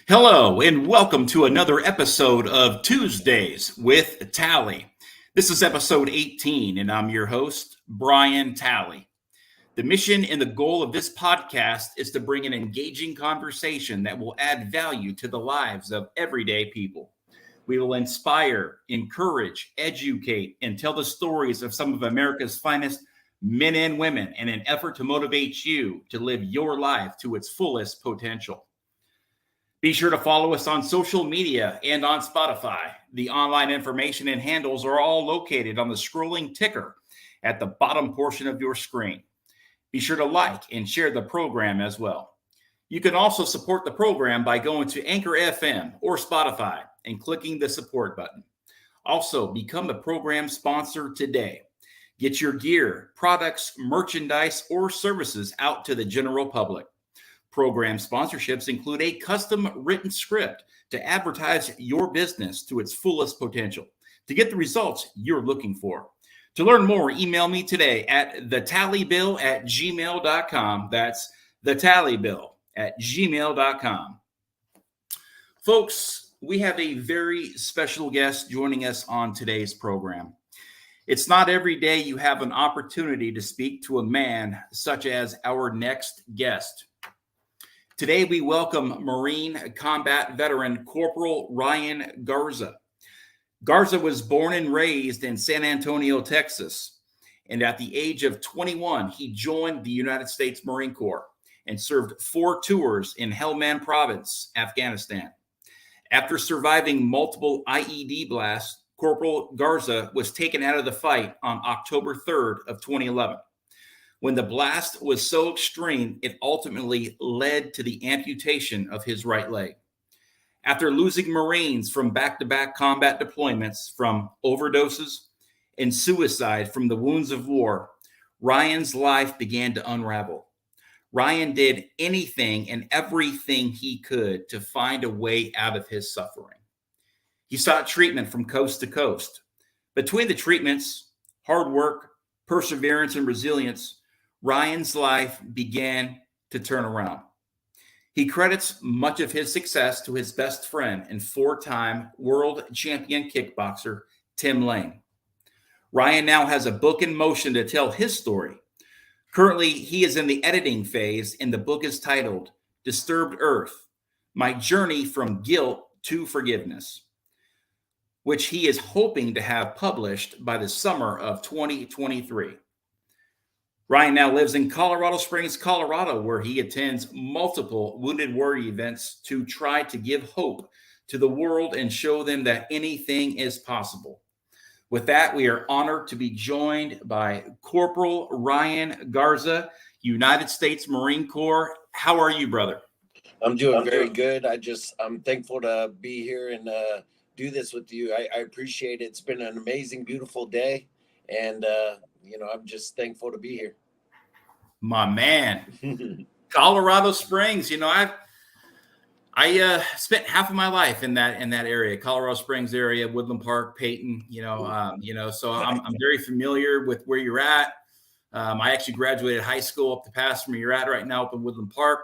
Hello, and welcome to another episode of Tuesdays with Tally. This is episode 18, and I'm your host, Brian Tally. The mission and the goal of this podcast is to bring an engaging conversation that will add value to the lives of everyday people. We will inspire, encourage, educate, and tell the stories of some of America's finest men and women in an effort to motivate you to live your life to its fullest potential. Be sure to follow us on social media and on Spotify. The online information and handles are all located on the scrolling ticker at the bottom portion of your screen. Be sure to like and share the program as well. You can also support the program by going to Anchor FM or Spotify and clicking the support button. Also, become a program sponsor today. Get your gear, products, merchandise, or services out to the general public. Program sponsorships include a custom written script to advertise your business to its fullest potential to get the results you're looking for. To learn more, email me today at thetallybill@gmail.com. That's thetallybill@gmail.com. Folks, we have a very special guest joining us on today's program. It's not every day you have an opportunity to speak to a man such as our next guest. Today, we welcome Marine combat veteran Corporal Ryan Garza. Garza was born and raised in San Antonio, Texas, and at the age of 21, he joined the United States Marine Corps and served 4 tours in Helmand Province, Afghanistan. After surviving multiple IED blasts, Corporal Garza was taken out of the fight on October 3rd of 2011. When the blast was so extreme, it ultimately led to the amputation of his right leg. After losing Marines from back-to-back combat deployments, from overdoses and suicide from the wounds of war, Ryan's life began to unravel. Ryan did anything and everything he could to find a way out of his suffering. He sought treatment from coast to coast. Between the treatments, hard work, perseverance, and resilience, Ryan's life began to turn around. He credits much of his success to his best friend and 4-time world champion kickboxer, Tim Lane. Ryan now has a book in motion to tell his story. Currently, he is in the editing phase, and the book is titled Disturbed Earth: My Journey from Guilt to Forgiveness, which he is hoping to have published by the summer of 2023. Ryan now lives in Colorado Springs, Colorado, where he attends multiple Wounded Warrior events to try to give hope to the world and show them that anything is possible. With that, we are honored to be joined by Corporal Ryan Garza, United States Marine Corps. How are you, brother? I'm doing very good. I'm thankful to be here and do this with you. I appreciate it. It's been an amazing, beautiful day. And, I'm just thankful to be here. My man, Colorado Springs. I spent half of my life in that area, Colorado Springs area, Woodland Park, Peyton. So I'm very familiar with where you're at. I actually graduated high school up the pass from where you're at right now, up in Woodland Park,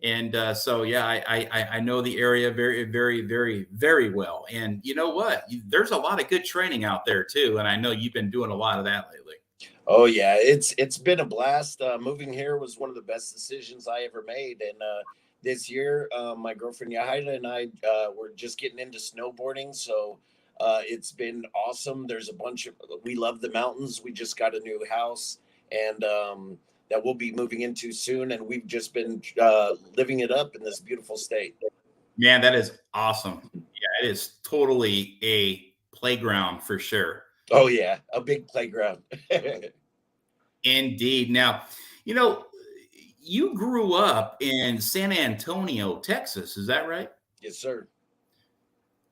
and I know the area very, very, very, very well. And you know what? There's a lot of good training out there too, and I know you've been doing a lot of that lately. Oh yeah, it's been a blast. Moving here was one of the best decisions I ever made, and this year, my girlfriend Yahida and I were just getting into snowboarding, so it's been awesome. We love the mountains. We just got a new house, and that we'll be moving into soon, and we've just been living it up in this beautiful state. Man, that is awesome. Yeah, it is totally a playground for sure. Oh yeah, a big playground. Indeed. Now, you grew up in San Antonio, Texas. Is that right? Yes, sir.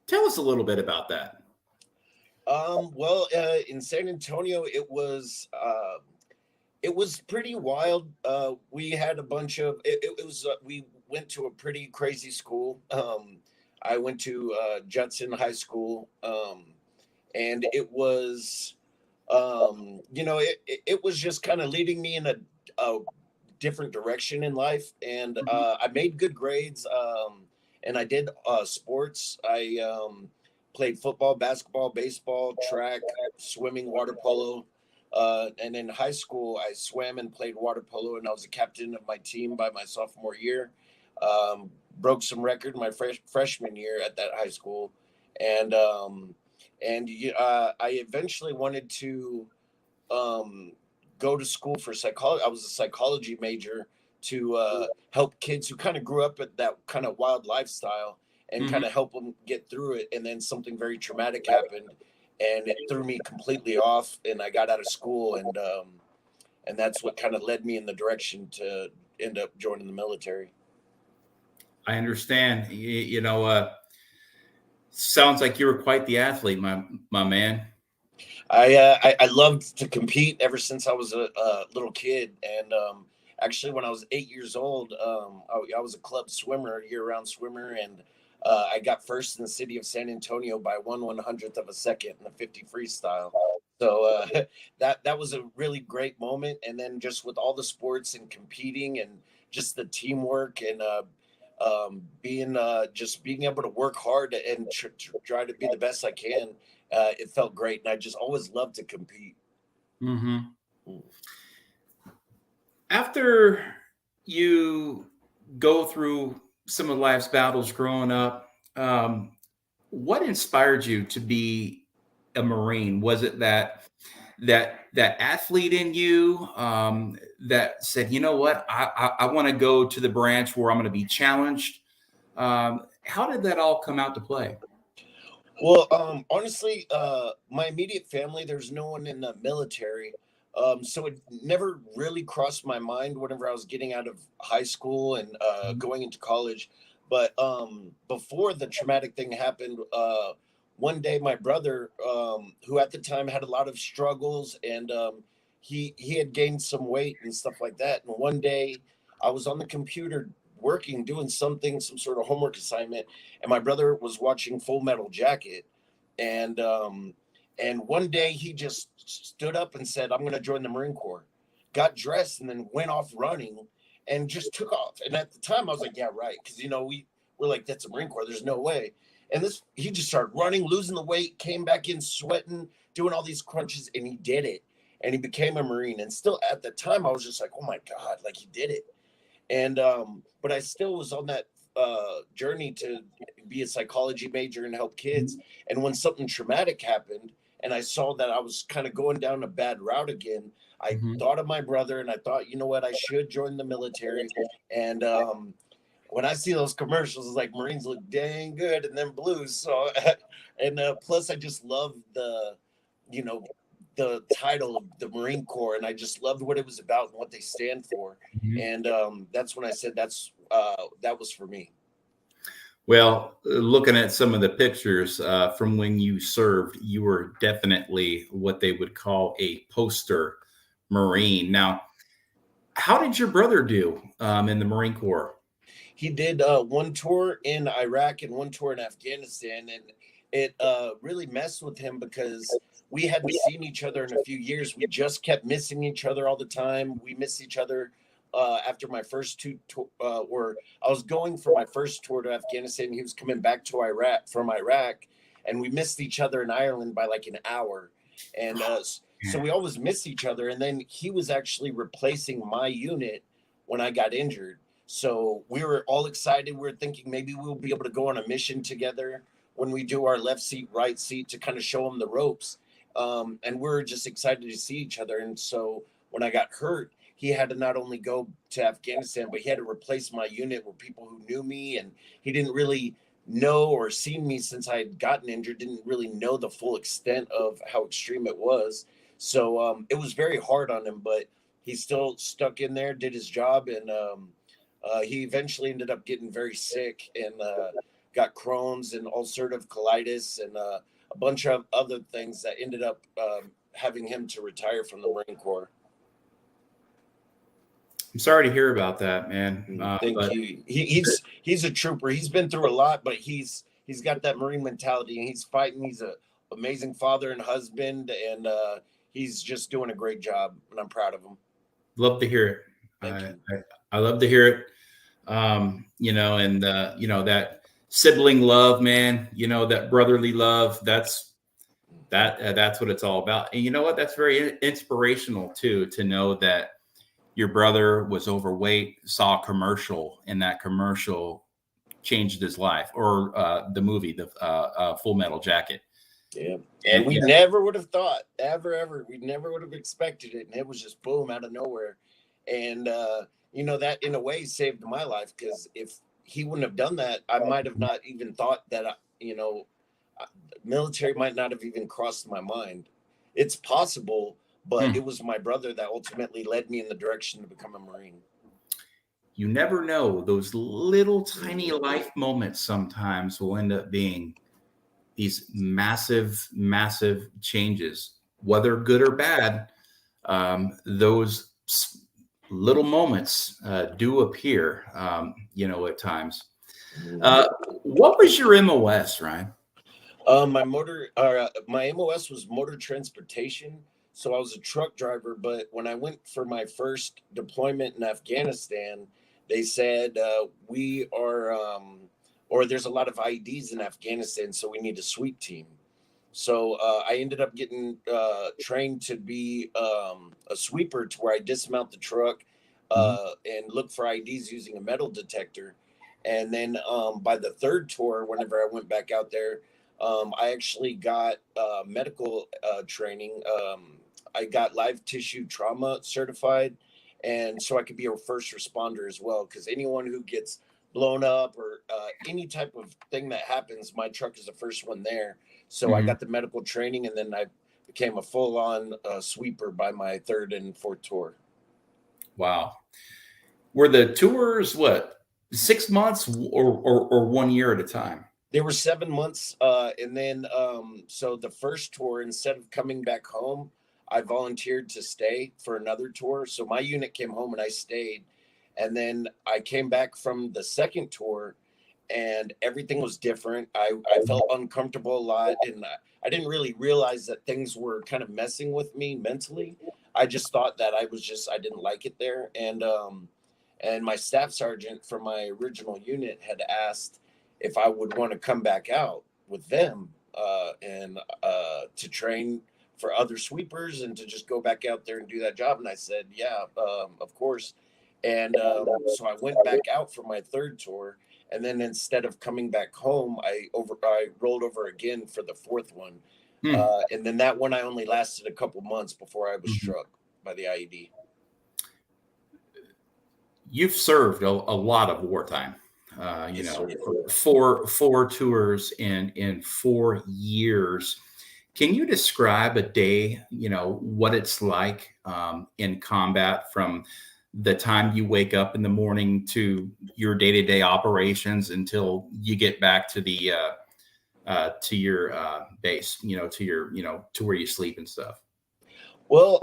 Tell us a little bit about that. In San Antonio, it was pretty wild. We had a bunch of we went to a pretty crazy school. I went to Judson High School, and it was, it was just kind of leading me in a different direction in life, and I made good grades. and I did sports. I played football, basketball, baseball, track, swimming, water polo. And in high school, I swam and played water polo, and I was a captain of my team by my sophomore year. Broke some record my freshman year at that high school, and I eventually wanted to go to school for psychology. I was a psychology major to help kids who kind of grew up at that kind of wild lifestyle and kind of help them get through it. And then something very traumatic happened, and it threw me completely off. And I got out of school, and that's what kind of led me in the direction to end up joining the military. I understand. You know, sounds like you were quite the athlete, my man. I loved to compete ever since I was a little kid, and actually when I was 8 years old, I was a club swimmer, year-round swimmer, and I got first in the city of San Antonio by 1/100th of a second in the 50 freestyle. So that was a really great moment. And then just with all the sports and competing and just the teamwork and being able to work hard and try to be the best I can, it felt great. And I just always loved to compete. After you go through some of life's battles growing up, what inspired you to be a Marine? Was it that athlete in you that said, you know what, I want to go to the branch where I'm going to be challenged? How did that all come out to play? Well, honestly, my immediate family, there's no one in the military. So it never really crossed my mind whenever I was getting out of high school and going into college. But before the traumatic thing happened, one day my brother, who at the time had a lot of struggles, and he had gained some weight and stuff like that. And one day I was on the computer working, doing some sort of homework assignment, and my brother was watching Full Metal Jacket, and one day he just stood up and said, "I'm going to join the Marine Corps." Got dressed and then went off running and just took off. And at the time, I was like, "Yeah, right," because we're like, "That's the Marine Corps. There's no way." And he just started running, losing the weight, came back in sweating, doing all these crunches, and he did it. And he became a Marine. And still at the time, I was just like, "Oh my God!" Like, he did it. And but I still was on that journey to be a psychology major and help kids. And when something traumatic happened and I saw that I was kind of going down a bad route again, I thought of my brother, and I thought, you know what, I should join the military. And when I see those commercials, it's like Marines look dang good in them blues. So and plus I just love the title of the Marine Corps, and I just loved what it was about and what they stand for. And that's when I said that was for me. Well, looking at some of the pictures from when you served, you were definitely what they would call a poster Marine. Now, how did your brother do in the Marine Corps? He did one tour in Iraq and one tour in Afghanistan, and it really messed with him because we hadn't seen each other in a few years. We just kept missing each other all the time. We missed each other after my first two where I was going for my first tour to Afghanistan. He was coming back to Iraq, and we missed each other in Ireland by like an hour. And so we always missed each other. And then he was actually replacing my unit when I got injured. So we were all excited. We were thinking maybe we'll be able to go on a mission together when we do our left seat, right seat, to kind of show him the ropes. And we're just excited to see each other. And so when I got hurt, he had to not only go to Afghanistan, but he had to replace my unit with people who knew me. And he didn't really know or seen me since I had gotten injured, didn't really know the full extent of how extreme it was. So it was very hard on him, but he still stuck in there, did his job. And he eventually ended up getting very sick and got Crohn's and ulcerative colitis and a bunch of other things that ended up having him to retire from the Marine Corps. I'm sorry to hear about that, man. Thank you. He's a trooper. He's been through a lot, but he's got that Marine mentality, and he's fighting. He's an amazing father and husband, and he's just doing a great job, and I'm proud of him. Love to hear it. Thank you. I love to hear it. And that sibling love, man. You know, that brotherly love. That's what it's all about. And you know what? That's very inspirational too, to know that your brother was overweight, saw a commercial, and that commercial changed his life, or the movie, the Full Metal Jacket. Yeah. And we never would have thought, ever, we never would have expected it. And it was just boom out of nowhere. And, you know, that in a way saved my life, because if he wouldn't have done that, I might have not even thought that, you know, military might not have even crossed my mind. It's possible, but it was my brother that ultimately led me in the direction to become a Marine. You never know. Those little tiny life moments sometimes will end up being these massive, massive changes, whether good or bad. Those little moments do appear, you know, at times. What was your MOS, Ryan? My MOS was motor transportation. So I was a truck driver, but when I went for my first deployment in Afghanistan, they said we are, or there's a lot of IEDs in Afghanistan, so we need a sweep team. So I ended up getting trained to be a sweeper, to where I dismount the truck and look for IEDs using a metal detector. And then by the third tour, whenever I went back out there, I actually got medical training. I got live tissue trauma certified, and so I could be a first responder as well. Because anyone who gets blown up, or any type of thing that happens, my truck is the first one there. So I got the medical training, and then I became a full-on sweeper by my third and fourth tour. Wow. Were the tours, what, 6 months or 1 year at a time? They were 7 months. And then, so the first tour, instead of coming back home, I volunteered to stay for another tour. So my unit came home and I stayed. And then I came back from the second tour, and everything was different. I felt uncomfortable a lot. And I didn't really realize that things were kind of messing with me mentally. I just thought that I didn't like it there. And my staff sergeant from my original unit had asked if I would want to come back out with them and to train for other sweepers, and to just go back out there and do that job. And I said, yeah, of course. And so I went back out for my third tour. And then instead of coming back home, I rolled over again for the fourth one. And then that one, I only lasted a couple months before I was struck by the IED. You've served a lot of wartime. You know, four tours in 4 years. Can you describe a day, you know, what it's like in combat, from the time you wake up in the morning to your day-to-day operations until you get back to the to your base, you know, to your, you know, to where you sleep and stuff? Well,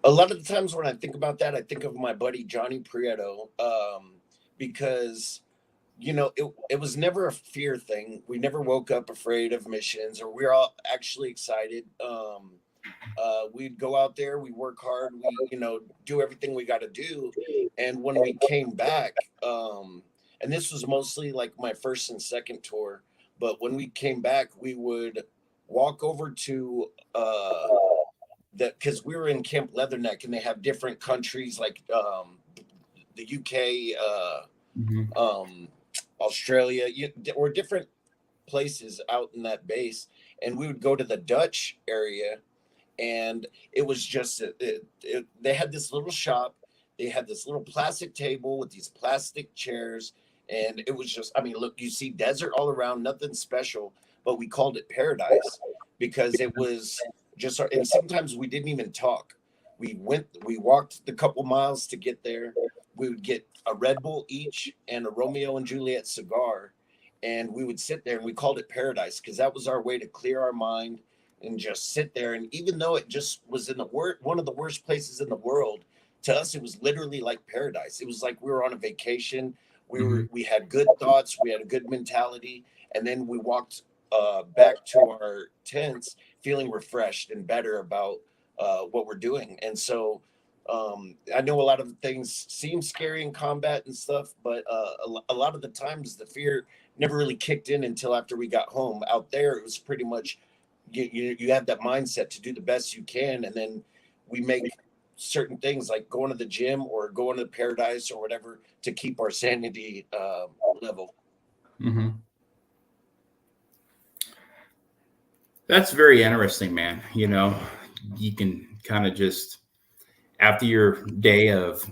a lot of the times when I think about that, I think of my buddy Johnny Prieto, because, you know, it was never a fear thing. We never woke up afraid of missions, or we were all actually excited. We'd go out there, we work hard, we, you know, do everything we got to do. And when we came back, and this was mostly like my first and second tour, but when we came back, we would walk over to that, because we were in Camp Leatherneck, and they have different countries like the UK, Australia, or different places out in that base. And we would go to the Dutch area, and it was just they had this little shop. They had this little plastic table with these plastic chairs, and it was just, I mean, look, you see desert all around, nothing special, but we called it paradise because it was just, and sometimes we didn't even talk. We walked the couple miles to get there. We would get a Red Bull each and a Romeo and Juliet cigar, and we would sit there, and we called it paradise because that was our way to clear our mind and just sit there. And even though it just was in one of the worst places in the world, to us it was literally like paradise. It was like we were on a vacation. We had good thoughts, we had a good mentality, and then we walked back to our tents feeling refreshed and better about what we're doing. And so I know a lot of things seem scary in combat and stuff, but a lot of the times the fear never really kicked in until after we got home. Out there, it was pretty much you have that mindset to do the best you can, and then we make certain things like going to the gym or going to paradise or whatever to keep our sanity level. Mm-hmm. That's very interesting, man. You know, you can kind of just, after your day of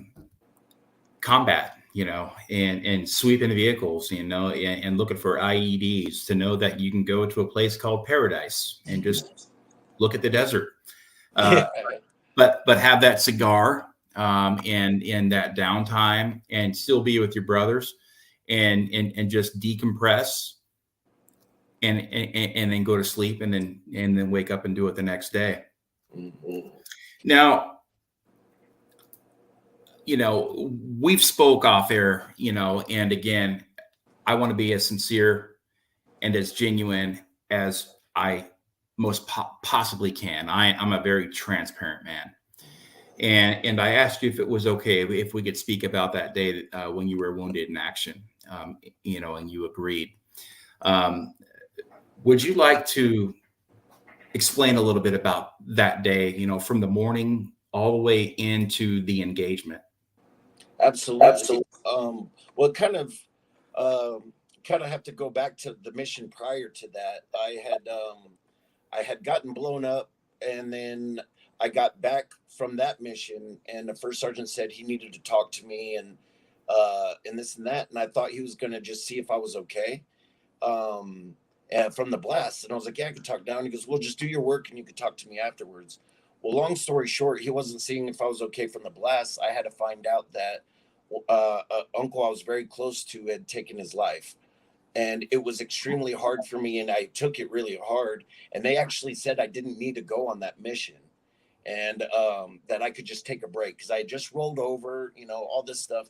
combat, you know, and sweeping vehicles, you know, and looking for IEDs, to know that you can go to a place called paradise and just look at the desert. But have that cigar and in that downtime and still be with your brothers and just decompress and then go to sleep and then wake up and do it the next day. Mm-hmm. Now, you know, we've spoke off air, you know, and again, I want to be as sincere and as genuine as I most possibly can. I'm a very transparent man. And I asked you if it was okay if we could speak about that day when you were wounded in action, you know, and you agreed. Would you like to explain a little bit about that day, you know, from the morning all the way into the engagement? Absolutely. Well, kind of have to go back to the mission prior to that. I had gotten blown up, and then I got back from that mission, and the first sergeant said he needed to talk to me and this and that, and I thought he was going to just see if I was okay. And from the blast, and I was like, yeah, I could talk down. He goes, well, just do your work and you could talk to me afterwards. Well, long story short, he wasn't seeing if I was okay from the blast. I had to find out that uncle I was very close to had taken his life, and it was extremely hard for me, and I took it really hard. And they actually said I didn't need to go on that mission, and that I could just take a break because I had just rolled over, you know, all this stuff.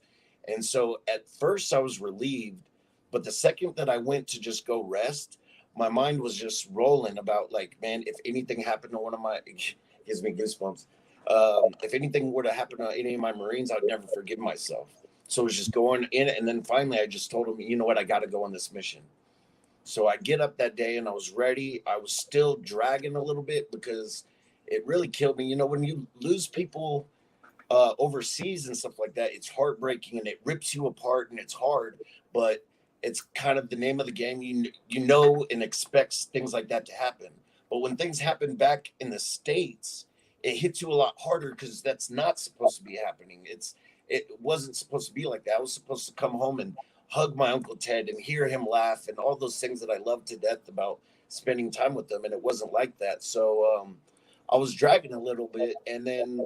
And so at first I was relieved, but the second that I went to just go rest, my mind was just rolling about like, man, if anything happened to one of my, it gives me goosebumps. If anything were to happen to any of my Marines, I'd never forgive myself. So it was just going in it. And then finally I just told him, you know what, I got to go on this mission. So I get up that day and I was ready. I was still dragging a little bit because it really killed me. You know, when you lose people overseas and stuff like that, it's heartbreaking and it rips you apart and it's hard, but it's kind of the name of the game. You know and expects things like that to happen. But when things happen back in the States, it hits you a lot harder because that's not supposed to be happening. It wasn't supposed to be like that. I was supposed to come home and hug my Uncle Ted and hear him laugh and all those things that I love to death about spending time with them, and it wasn't like that. So I was dragging a little bit, and then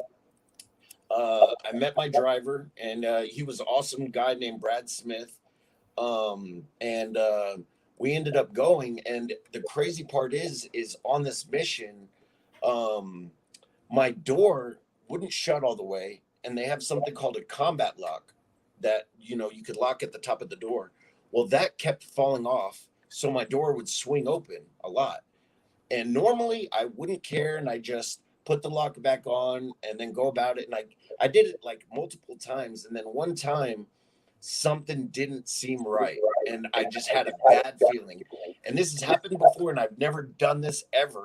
I met my driver, and he was an awesome guy named Brad Smith. And we ended up going. And the crazy part is on this mission, my door wouldn't shut all the way, and they have something called a combat lock that you know you could lock at the top of the door. Well, that kept falling off, so my door would swing open a lot. And normally I wouldn't care, and I just put the lock back on and then go about it. And I did it like multiple times, and then one time something didn't seem right, and I just had a bad feeling. And this has happened before, and I've never done this ever,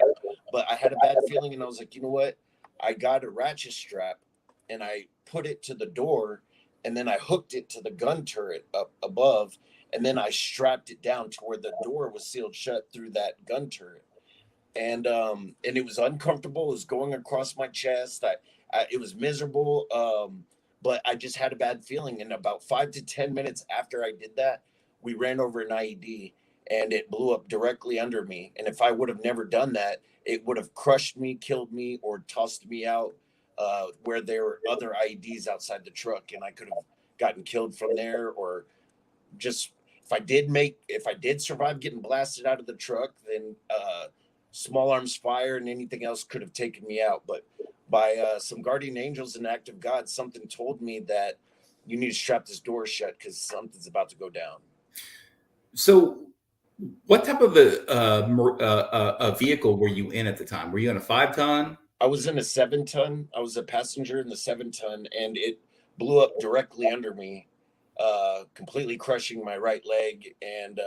but I had a bad feeling, and I was like, you know what? I got a ratchet strap, and I put it to the door, and then I hooked it to the gun turret up above, and then I strapped it down to where the door was sealed shut through that gun turret. And it was uncomfortable. It was going across my chest. It was miserable. But I just had a bad feeling. And about 5 to 10 minutes after I did that, we ran over an IED, and it blew up directly under me. And if I would have never done that, it would have crushed me, killed me, or tossed me out where there were other IEDs outside the truck, and I could have gotten killed from there. Or just if I did survive getting blasted out of the truck, then small arms fire and anything else could have taken me out. But by some guardian angels and act of God, something told me that you need to strap this door shut because something's about to go down. So what type of a vehicle were you in at the time? Were you in a 5-ton? I was in a 7-ton. I was a passenger in the 7-ton, and it blew up directly under me, completely crushing my right leg and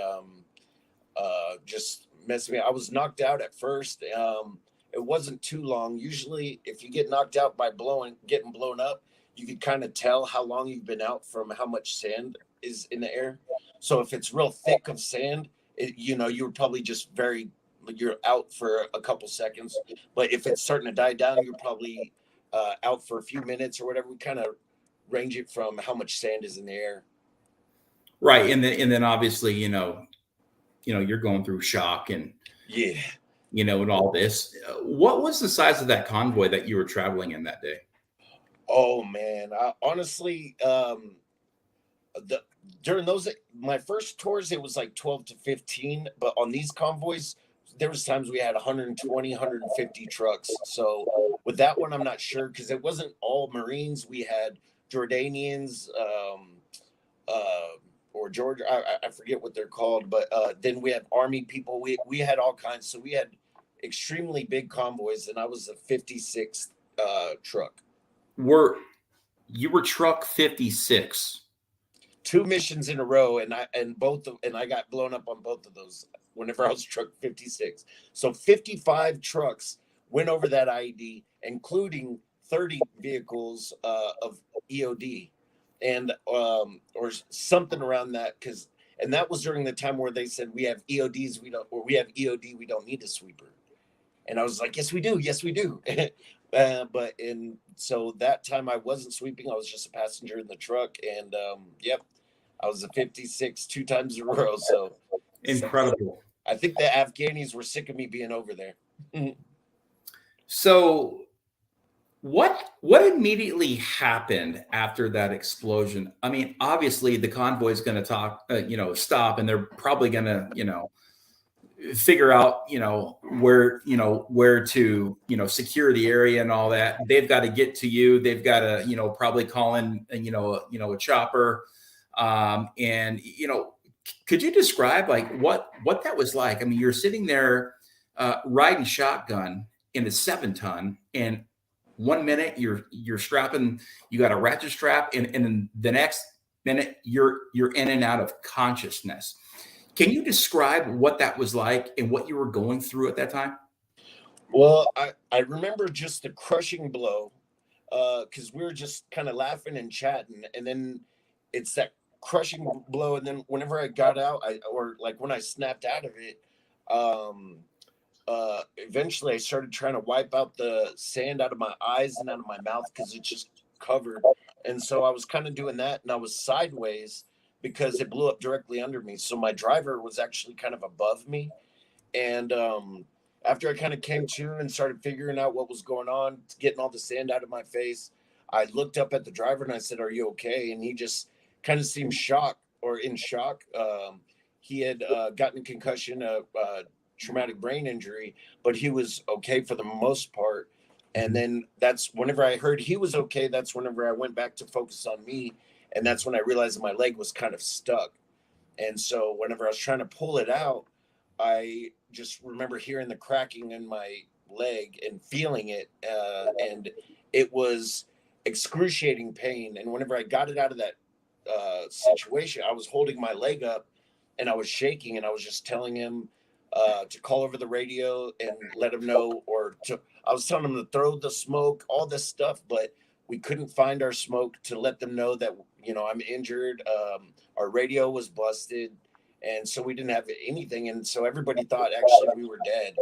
just messing me. I was knocked out at first. It wasn't too long. Usually, if you get knocked out by getting blown up, you could kind of tell how long you've been out from how much sand is in the air. So if it's real thick of sand, you're probably just you're out for a couple seconds. But if it's starting to die down, you're probably out for a few minutes or whatever. We kind of range it from how much sand is in the air. Right. And then obviously, you're going through shock and, Yeah. and all this. What was the size of that convoy that you were traveling in that day? Oh man, honestly, during those my first tours, it was like 12 to 15, but on these convoys, there was times we had 120, 150 trucks. So with that one, I'm not sure because it wasn't all Marines. We had Jordanians, or Georgia. I forget what they're called, but then we had Army people. We had all kinds. So we had extremely big convoys, and I was the 56th truck. You were truck 56? 2 missions in a row, and I got blown up on both of those whenever I was truck 56. So 55 trucks went over that IED, including 30 vehicles of EOD, and or something around that, and that was during the time where they said we have EOD, we don't need a sweeper. And I was like, yes, we do. Yes, we do. So that time I wasn't sweeping. I was just a passenger in the truck. And yep, I was a 56 2 times in a row. So Incredible. I think the Afghanis were sick of me being over there. So what immediately happened after that explosion? I mean, obviously the convoy is going to stop, and they're probably going to, figure out, where to, secure the area and all that. They've got to get to you. They've got to, probably call in, a chopper. And, could you describe like what that was like? I mean, you're sitting there riding shotgun in a 7-ton, and 1 minute you're strapping, you got a ratchet strap, and then the next minute you're in and out of consciousness. Can you describe what that was like and what you were going through at that time? Well, I remember just the crushing blow, because we were just kind of laughing and chatting, and then it's that crushing blow, and then whenever I got out, when I snapped out of it, eventually I started trying to wipe out the sand out of my eyes and out of my mouth because it just covered, and so I was kind of doing that, and I was sideways because it blew up directly under me. So my driver was actually kind of above me. And after I kind of came to and started figuring out what was going on, getting all the sand out of my face, I looked up at the driver and I said, "Are you okay?" And he just kind of seemed in shock. He had gotten a concussion, a traumatic brain injury, but he was okay for the most part. And then that's whenever I heard he was okay, that's whenever I went back to focus on me. And that's when I realized that my leg was kind of stuck. And so whenever I was trying to pull it out, I just remember hearing the cracking in my leg and feeling it. And it was excruciating pain. And whenever I got it out of that situation, I was holding my leg up and I was shaking, and I was just telling him to call over the radio and let him know, I was telling him to throw the smoke, all this stuff, but we couldn't find our smoke to let them know that, I'm injured. Our radio was busted. And so we didn't have anything. And so everybody thought actually we were dead.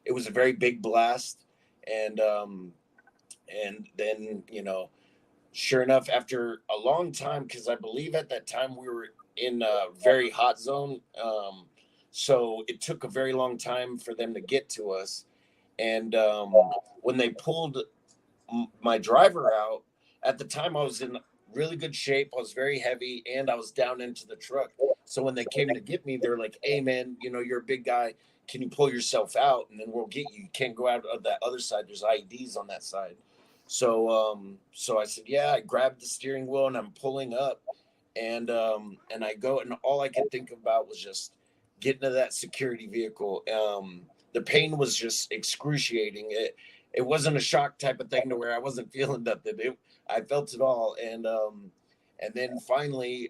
It was a very big blast. And then, sure enough, after a long time, because I believe at that time we were in a very hot zone. So it took a very long time for them to get to us. And when they pulled my driver out, at the time I was in really good shape. I was very heavy, and I was down into the truck. So when they came to get me, they're like, "Hey man, you're a big guy. Can you pull yourself out? And then we'll get you. You can't go out of that other side. There's IEDs on that side." So I said, "Yeah." I grabbed the steering wheel and I'm pulling up, and I go, and all I could think about was just getting to that security vehicle. The pain was just excruciating. it wasn't a shock type of thing to where I wasn't feeling nothing. I felt it all. And then finally,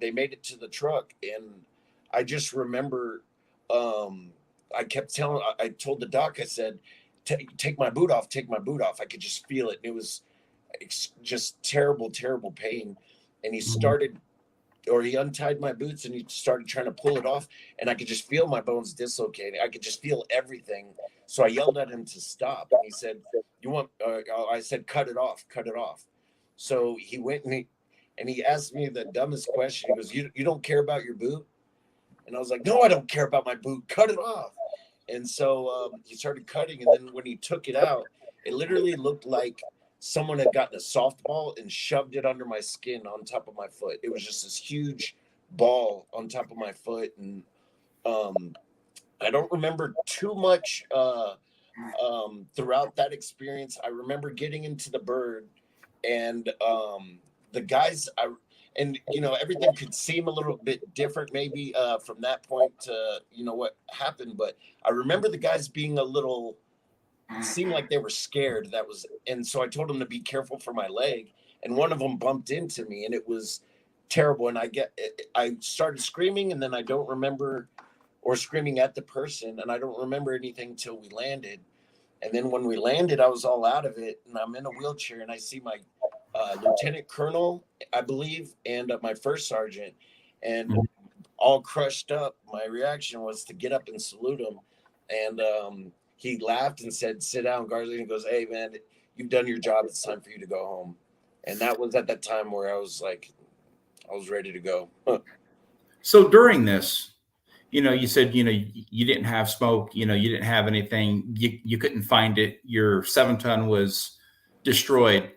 they made it to the truck, and I just remember, I kept I told the doc, I said, take my boot off, take my boot off. I could just feel it. And it was just terrible, terrible pain. And he untied my boots and he started trying to pull it off. And I could just feel my bones dislocating. I could just feel everything. So I yelled at him to stop. And he said, I said, cut it off, cut it off. So he went and he asked me the dumbest question. He goes, you don't care about your boot? And I was like, no, I don't care about my boot. Cut it off. And so he started cutting. And then when he took it out, it literally looked like someone had gotten a softball and shoved it under my skin on top of my foot. It was just this huge ball on top of my foot. And I don't remember too much throughout that experience. I remember getting into the bird, and the guys, everything could seem a little bit different maybe from that point to, what happened. But I remember the guys being seemed like they were scared. And so I told them to be careful for my leg. And one of them bumped into me, and it was terrible. And I started screaming, and then I don't remember, or screaming at the person. And I don't remember anything till we landed. And then when we landed, I was all out of it, and I'm in a wheelchair, and I see my lieutenant colonel, I believe, and my first sergeant, and all crushed up. My reaction was to get up and salute him. And he laughed and said, sit down, Garza. And he goes, hey, man, you've done your job. It's time for you to go home. And that was at that time where I was ready to go. So during this, you said, you didn't have smoke, you didn't have anything, you couldn't find it. Your 7-ton was destroyed.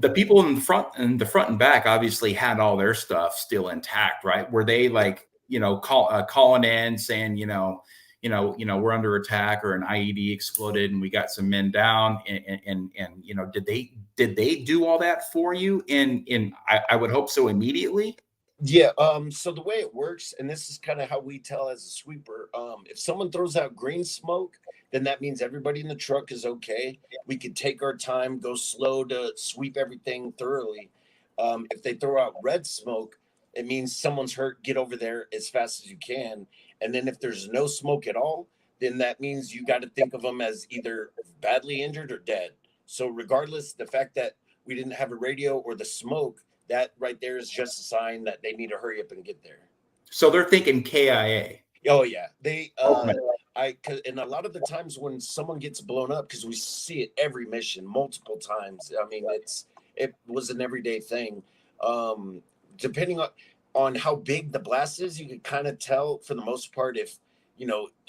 The people in the front and back obviously had all their stuff still intact, right? Were they calling in saying, we're under attack, or an IED exploded and we got some men down, and did they do all that for you? I would hope so immediately. Yeah. So the way it works, and this is kind of how we tell as a sweeper, if someone throws out green smoke, then that means everybody in the truck is okay. We could take our time, go slow to sweep everything thoroughly. If they throw out red smoke, it means someone's hurt. Get over there as fast as you can. And then if there's no smoke at all, then that means you got to think of them as either badly injured or dead. So regardless, the fact that we didn't have a radio or the smoke, that right there is just a sign that they need to hurry up and get there. So they're thinking KIA. Oh yeah, they. And a lot of the times when someone gets blown up, because we see it every mission multiple times. I mean, it was an everyday thing. Depending on how big the blast is, you can kind of tell for the most part if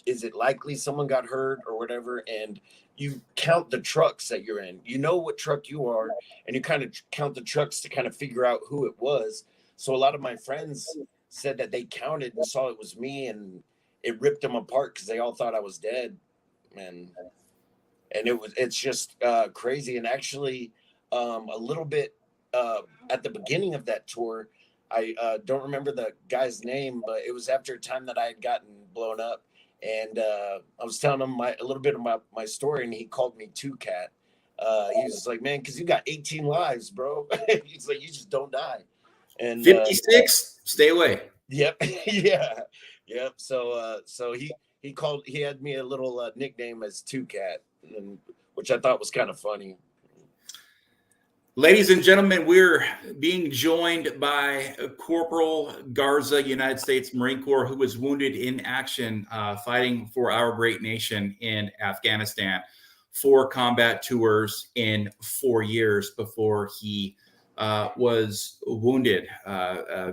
is it likely someone got hurt or whatever, and you count the trucks that you're in. You know what truck you are, and you kind of count the trucks to kind of figure out who it was. So a lot of my friends said that they counted and saw it was me, and it ripped them apart because they all thought I was dead. And it's just crazy. And actually, a little bit at the beginning of that tour, I don't remember the guy's name, but it was after a time that I had gotten blown up. And I was telling him a little bit about my story, and he called me Two Cat. He was like, man, because you got 18 lives, bro. He's like, you just don't die. And 56, stay away. Yep. Yeah. Yep. So he had me a little nickname as Two Cat, which I thought was kind of funny. Ladies and gentlemen, we're being joined by Corporal Garza, United States Marine Corps, who was wounded in action fighting for our great nation in Afghanistan. 4 combat tours in 4 years before he was wounded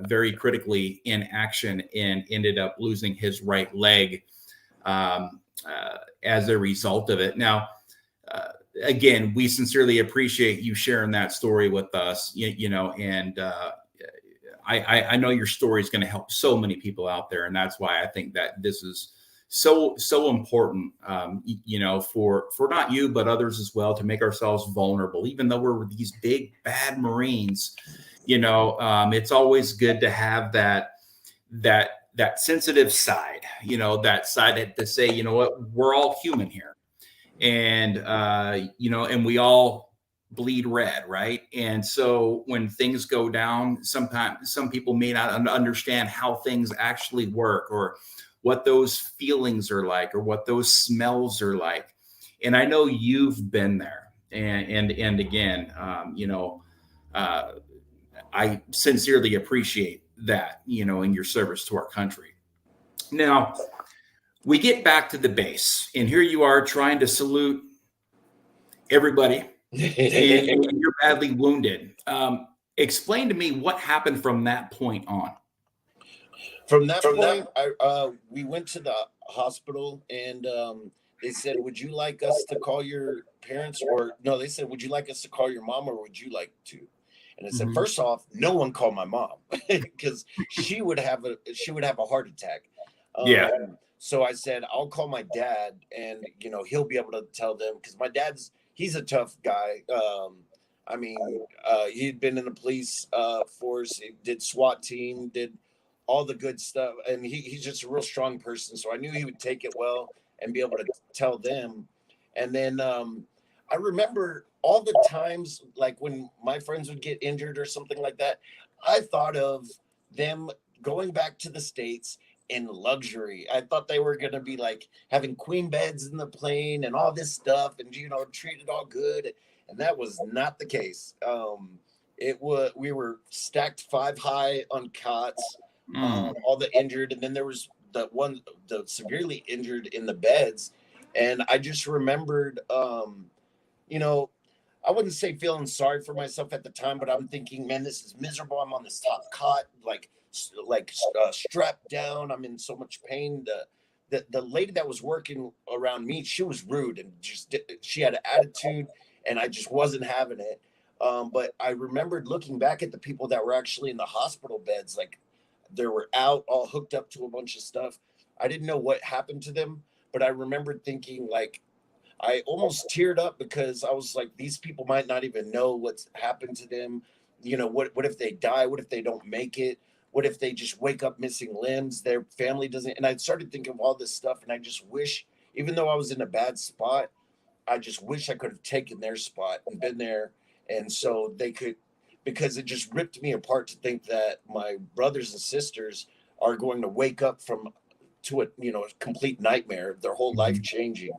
very critically in action and ended up losing his right leg as a result of it. Now, again, we sincerely appreciate you sharing that story with us, and I know your story is going to help so many people out there. And that's why I think that this is so important, for not you, but others as well, to make ourselves vulnerable, even though we're these big, bad Marines. It's always good to have that sensitive side, that side to say, you know what, we're all human here. and and we all bleed red, right? And so when things go down, sometimes some people may not understand how things actually work, or what those feelings are like, or what those smells are like. And I know you've been there. And again, uh, I sincerely appreciate that, in your service to our country. Now, we get back to the base, and here you are trying to salute everybody, and you're badly wounded. Explain to me what happened from that point on. From that point, we went to the hospital, and they said, "Would you like us to call your parents?" Or no, they said, "Would you like us to call your mom, or would you like to?" And I said, Mhm. first off, no one called my mom because she would have a heart attack. Yeah. So I said, I'll call my dad, and he'll be able to tell them, because my he's a tough guy. I mean, he'd been in the police force, he did SWAT team, did all the good stuff, and he's just a real strong person. So I knew he would take it well and be able to tell them. And then I remember all the times, like when my friends would get injured or something like that, I thought of them going back to the States in luxury. I thought they were going to be like having queen beds in the plane and all this stuff, and treated all good. And that was not the case. We were stacked 5 high on cots, Mm. all the injured, and then there was the severely injured in the beds. And I just remembered, you know, I wouldn't say feeling sorry for myself at the time, but I'm thinking, man, this is miserable. I'm on this top cot, strapped down. I'm in so much pain. The lady that was working around me, she was rude, and she had an attitude, and I just wasn't having it. But I remembered looking back at the people that were actually in the hospital beds, like they were out, all hooked up to a bunch of stuff. I didn't know what happened to them, but I remembered thinking, like, I almost teared up, because I was like, these people might not even know what's happened to them. What if they die? What if they don't make it? What if they just wake up missing limbs? Their family doesn't. And I started thinking of all this stuff, and I just wish, even though I was in a bad spot, I just wish I could have taken their spot and been there. And so they could, because it just ripped me apart to think that my brothers and sisters are going to wake up from to a complete nightmare, their whole life Mhm. changing.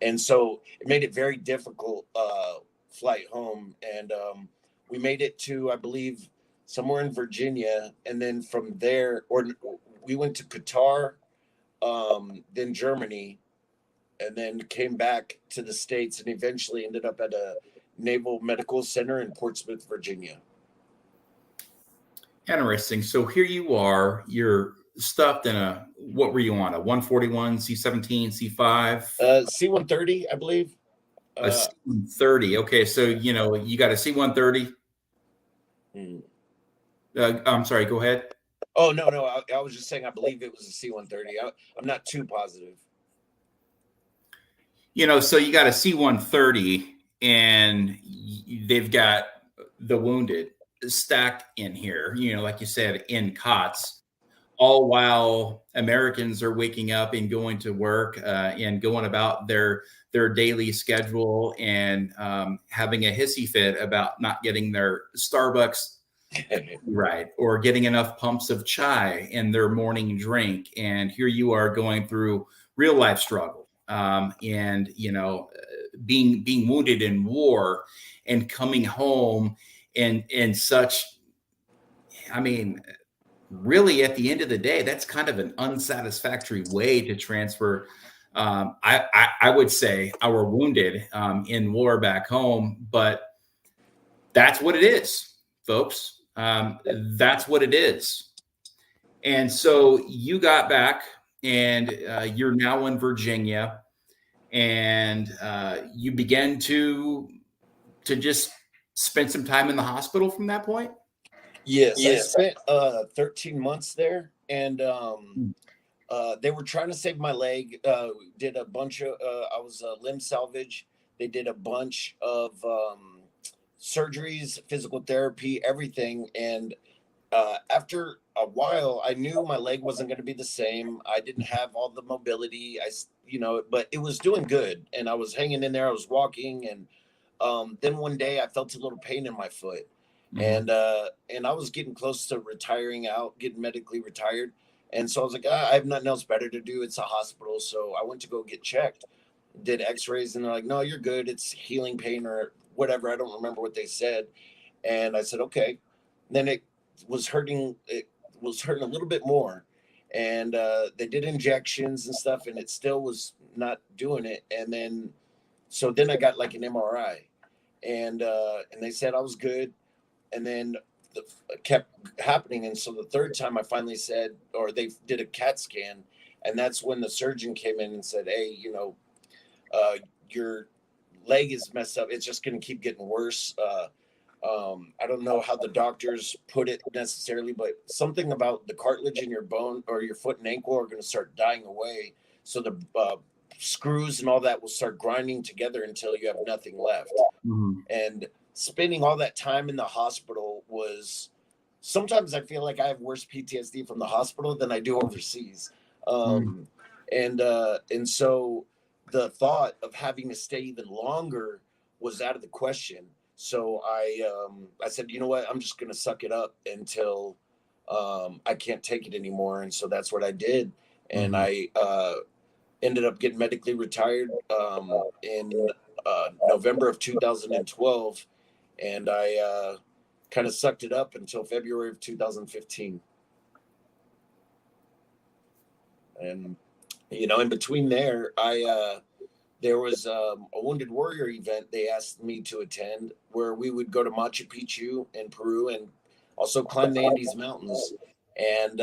And so it made it very difficult flight home. And we made it to, I believe, somewhere in Virginia, and then from there, or we went to Qatar, then Germany, and then came back to the States, and eventually ended up at a Naval Medical Center in Portsmouth, Virginia. Interesting. So here you are. You're stuffed in what were you on? A 141, C-17, C-5? C-130, I believe. A Uh, C-130. Okay, so you got a C-130. hmm. I'm sorry. Go ahead. Oh, no, no. I was just saying, I believe it was a C-130. I'm not too positive. So you got a C-130, and they've got the wounded stacked in here. Like you said, in cots, all while Americans are waking up and going to work, and going about their daily schedule, and having a hissy fit about not getting their Starbucks right, or getting enough pumps of chai in their morning drink. And here you are going through real life struggle, and being wounded in war, and coming home, and such. I mean, really, at the end of the day, that's kind of an unsatisfactory way to transfer. I would say our wounded, in war back home, but that's what it is, folks. That's what it is. And so you got back, and you're now in Virginia, and you began to just spend some time in the hospital from that point. Yes, I spent 13 months there, and Mm. they were trying to save my leg. Did a bunch of I was limb salvage. They did a bunch of surgeries, physical therapy, everything, and after a while, I knew my leg wasn't going to be the same. I didn't have all the mobility. But it was doing good, and I was hanging in there. I was walking, and then one day I felt a little pain in my foot, Mm-hmm. and I was getting close to retiring out, getting medically retired, and so I was like, I have nothing else better to do. It's a hospital, so I went to go get checked, did X-rays, and they're like, no, you're good. It's healing pain or whatever. I don't remember what they said, and I said, okay. Then was hurting. It was hurting a little bit more, and they did injections and stuff, and it still was not doing it. And then I got like an MRI, and they said I was good, and then it kept happening. And so the third time I finally said, or they did a CAT scan, and that's when the surgeon came in and said, hey, your leg is messed up. It's just going to keep getting worse. I don't know how the doctors put it necessarily, but something about the cartilage in your bone or your foot and ankle are going to start dying away. So the screws and all that will start grinding together until you have nothing left. Mm-hmm. And spending all that time in the hospital was, sometimes I feel like I have worse PTSD from the hospital than I do overseas. Um, and so the thought of having to stay even longer was out of the question. So I said, you know what, I'm just gonna suck it up until I can't take it anymore. And so that's what I did. And Mm-hmm. I ended up getting medically retired in November of 2012, and I kind of sucked it up until February of 2015. And in between there, there was a Wounded Warrior event they asked me to attend, where we would go to Machu Picchu in Peru and also climb the Andes Mountains. And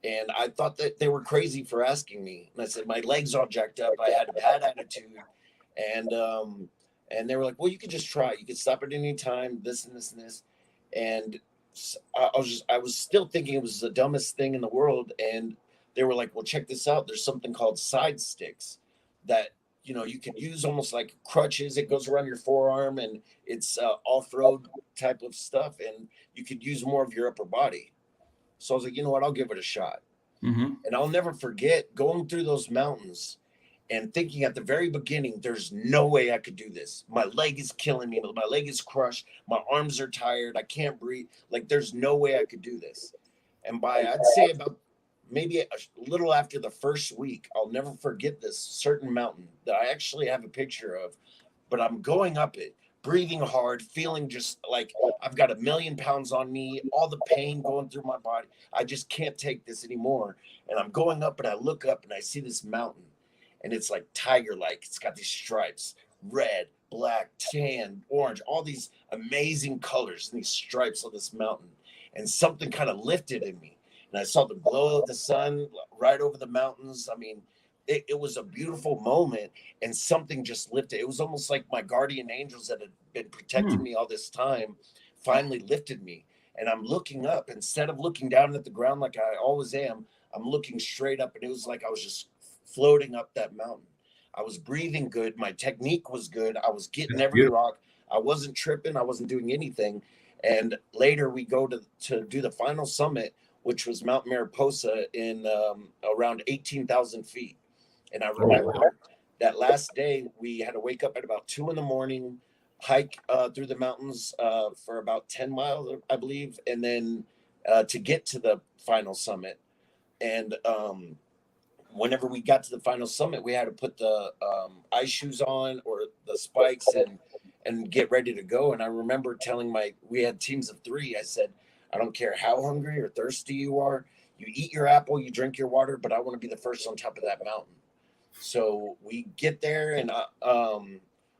and I thought that they were crazy for asking me. And I said, my legs all jacked up. I had a bad attitude, and they were like, well, you could just try. You could stop at any time. This and this and this. And I was still thinking it was the dumbest thing in the world. And they were like, well, check this out. There's something called side sticks that you can use almost like crutches. It goes around your forearm, and it's off-road type of stuff, and you could use more of your upper body. So I was like, you know what, I'll give it a shot. Mm-hmm. And I'll never forget going through those mountains and thinking at the very beginning, there's no way I could do this. My leg is killing me. My leg is crushed. My arms are tired. I can't breathe. Like, there's no way I could do this. And I'd say about maybe a little after the first week, I'll never forget this certain mountain that I actually have a picture of, but I'm going up it, breathing hard, feeling just like I've got 1,000,000 pounds on me, all the pain going through my body. I just can't take this anymore. And I'm going up, and I look up and I see this mountain, and it's like tiger like. It's got these stripes, red, black, tan, orange, all these amazing colors and these stripes on this mountain. And something kind of lifted in me. And I saw the glow of the sun right over the mountains. I mean, it was a beautiful moment, and something just lifted. It was almost like my guardian angels that had been protecting me all this time finally lifted me. And I'm looking up instead of looking down at the ground like I always am. I'm looking straight up, and it was like I was just floating up that mountain. I was breathing good. My technique was good. I was getting That's every beautiful. rock. I wasn't tripping. I wasn't doing anything. And later we go to do the final summit, which was Mount Mariposa in around 18,000 feet. And I Oh, wow. remember that last day we had to wake up at about 2 in the morning, hike through the mountains for about 10 miles, I believe, and then to get to the final summit. And whenever we got to the final summit, we had to put the ice shoes on or the spikes and get ready to go. And I remember telling we had teams of 3. I said, I don't care how hungry or thirsty you are. You eat your apple, you drink your water, but I want to be the first on top of that mountain. So we get there, and